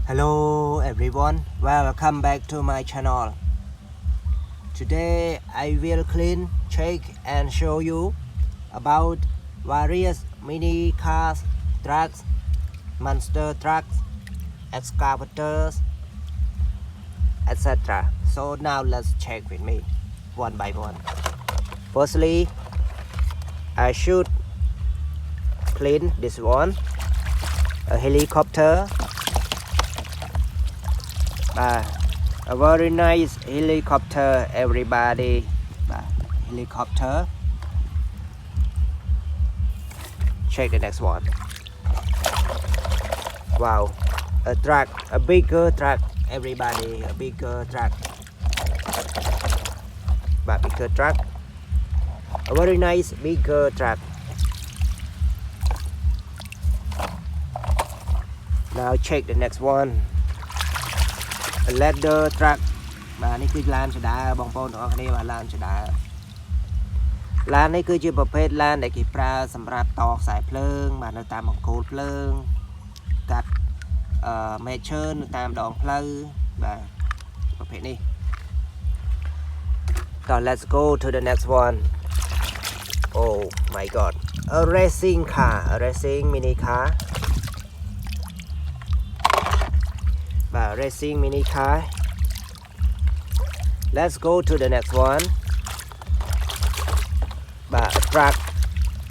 Hello everyone, welcome back to my channel. Today I will clean, check and show you about various mini cars, trucks, monster trucks, excavators, etc. So now let's check with me one by one. Firstly, I should clean this one, a helicopter. A very nice helicopter, everybody. Helicopter. Check the next one. Wow, a truck, a bigger truck, everybody, a bigger truck. Bigger truck. A very nice bigger truck. Now check the next one. A ladder truck. បាទនេះគឺឡានចដាបងប្អូនទាំងអស់គ្នាបាទឡានចដាឡាននេះគឺជាប្រភេទឡានដែលគេប្រើសម្រាប់តខ្សែភ្លើងបាទនៅតាមបង្គោលភ្លើងកាត់មេឈើនៅតាមដងផ្លូវបាទប្រភេទនេះតោះ let's go to the next one. Oh my god, a racing car, a racing mini car. Racing mini car. Let's go to the next one. A truck,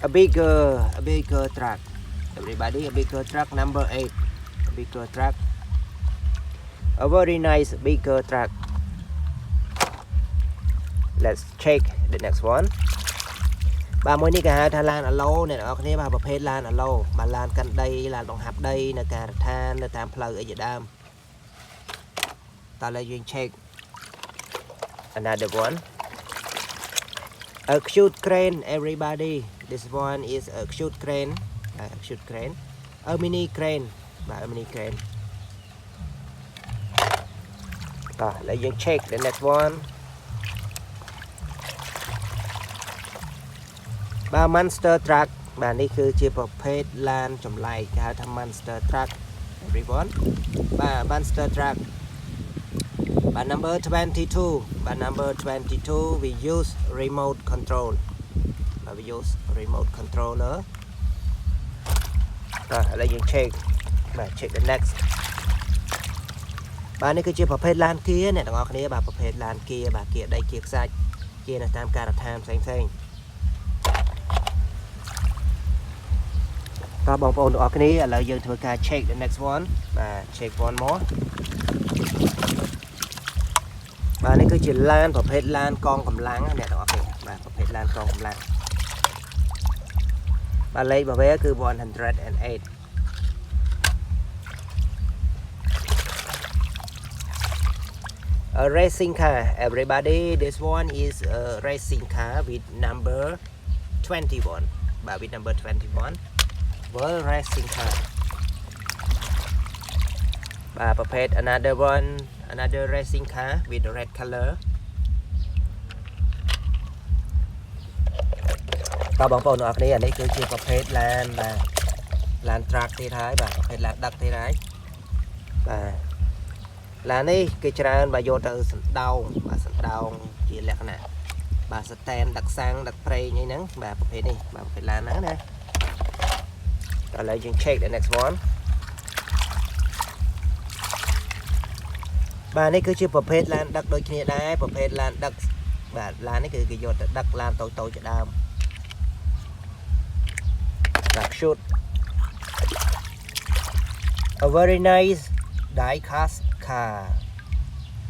a bigger truck. Everybody, a bigger truck, number 8. A bigger truck. A very nice bigger truck. Let's check the next one. មួយនេះគេហៅថាឡានអាឡូអ្នកនរគ្នាបាទប្រភេទឡានអាឡូបាទឡានកាន់ដីឡានបង្ហាប់ដីនៅការដ្ឋាននៅតាមផ្លូវអីជាដើម Let you check another one. A cute crane, everybody. This one is a cute crane. A mini crane. A mini crane. Let you check the next one. Monster truck. បាទនេះគឺជាប្រភេទឡានចម្លែកគេហៅថា monster truck, everyone. Monster truck. By number 22, we use remote control. We use remote controller. Let you check. Check the next. បាទនេះគឺជាប្រភេទឡានគៀអ្នកទាំងអស់គ្នាបាទប្រភេទឡានគៀបាទគៀដីគៀខ្សាច់គៀនៅតាមការដ្ឋានផ្សេងៗបាទបងប្អូនទាំងអស់គ្នាឥឡូវយើងធ្វើការ check the next one. Check one more. បាទនេះគឺជាឡានប្រភេទឡានកងកម្លាំងអ្នកទាំងអស់គ្នាបាទប្រភេទឡានកងកម្លាំងបាទលេខរបស់វាគឺ108 A racing car, everybody. This one is a racing car with number 21. With number 21. Well, racing car. ប្រភេទ another racing car with the red color. បងប្អូនទាំងអស់គ្នានេះគឺជាប្រភេទឡានឡាន truck ទៀតហើយបាទប្រភេទឡានដឹកទៀតហើយបាទឡាននេះគេច្រើនបាទយកទៅសណ្ដោងបាទសណ្ដោងជាលក្ខណៈបាទ stand ដឹកសាំងដឹកប្រេងអីហ្នឹងបាទប្រភេទនេះបាទប្រភេទឡានហ្នឹងណាឥឡូវយើង check the next one. បាទនេះគឺជាប្រភេទឡានដឹកដូចគ្នាដែរប្រភេទឡានដឹកបាទឡាននេះគឺគេយកទៅដឹកឡានតូចៗជាដើមបាទ shoot a very nice die cast car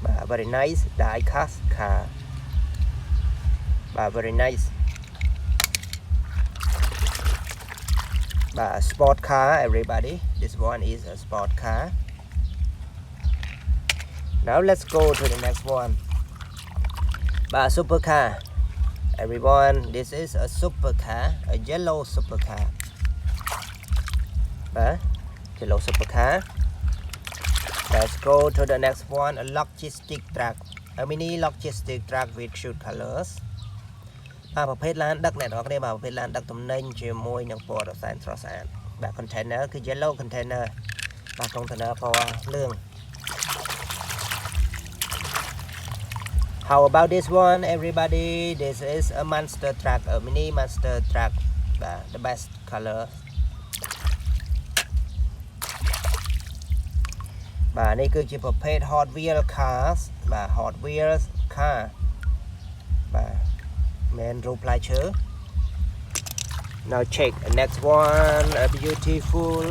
បាទ very nice die cast car បាទ very nice បាទ sport car, everybody. This one is a sport car. Now let's go to the next one. Supercar. Everyone, this is a supercar, a yellow supercar. Yellow supercar. Let's go to the next one, a logistic truck, a mini logistic truck with cute colors. ប្រភេទឡានដឹកអ្នកនរគ្នាបាទប្រភេទឡានដឹកទំនិញជាមួយនឹងពណ៌ដ៏សែនស្រស់ស្អាតបាទ container គឺ yellow container มาตรงเสนอเพราะว่าเรื่อง How about this one everybody? This is a monster truck, a mini monster truck, the best color. นี่คือจีประเภท Hot Wheel Cars Hot Wheels Car แมนรูปลายเชื้อ Now check the next one, a beautiful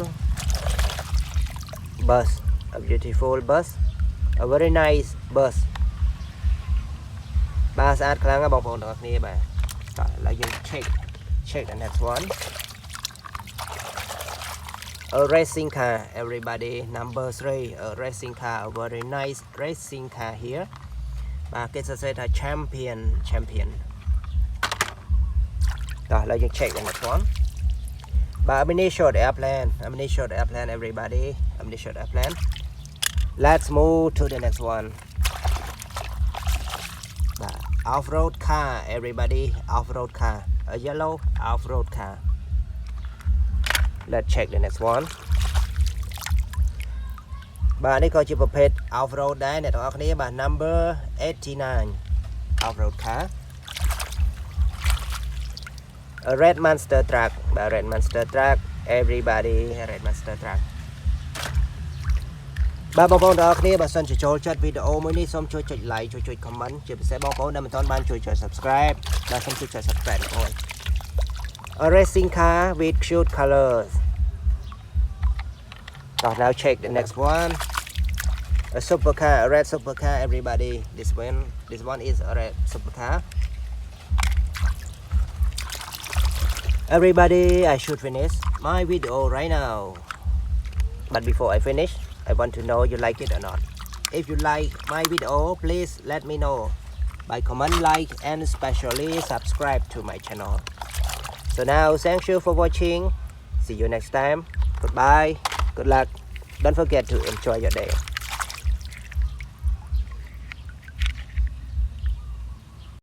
bus, a beautiful bus, a very nice bus สะอาดครั้งก็บอกผมตรงนี้แล้วยัง check the next one, a racing car everybody, number 3, a racing car, a very nice racing car here ก็จะเซตchampion แล้วยัง check the next one, mini short airplane everybody, mini short airplane. Let's move to the next one, off-road car everybody, off-road car, a yellow off-road car. Let's check the next one. นี่ก็จะประเภท off-road ได้ในตัวนี้number 89 off-road car, a red monster truck, red monster truck everybody, red monster truck. បងប្អូនទាំងអស់គ្នាបើសិនជាចូលចិត្តវីដេអូមួយនេះសូមជួយចុច like ជួយ comment ជាពិសេសបងប្អូនដែលមិនទាន់បានជួយចុច subscribe សូមជួយចុច subscribe ด้วย A racing car with cute colors. Now check the next one, a supercar, a red supercar everybody. This one is a red supercar. Everybody, I should finish my video right now, but before I finish I want to know you like it or not. If you like my video, please let me know by comment, like and especially subscribe to my channel. So now thank you for watching, see you next time, goodbye, good luck, don't forget to enjoy your day.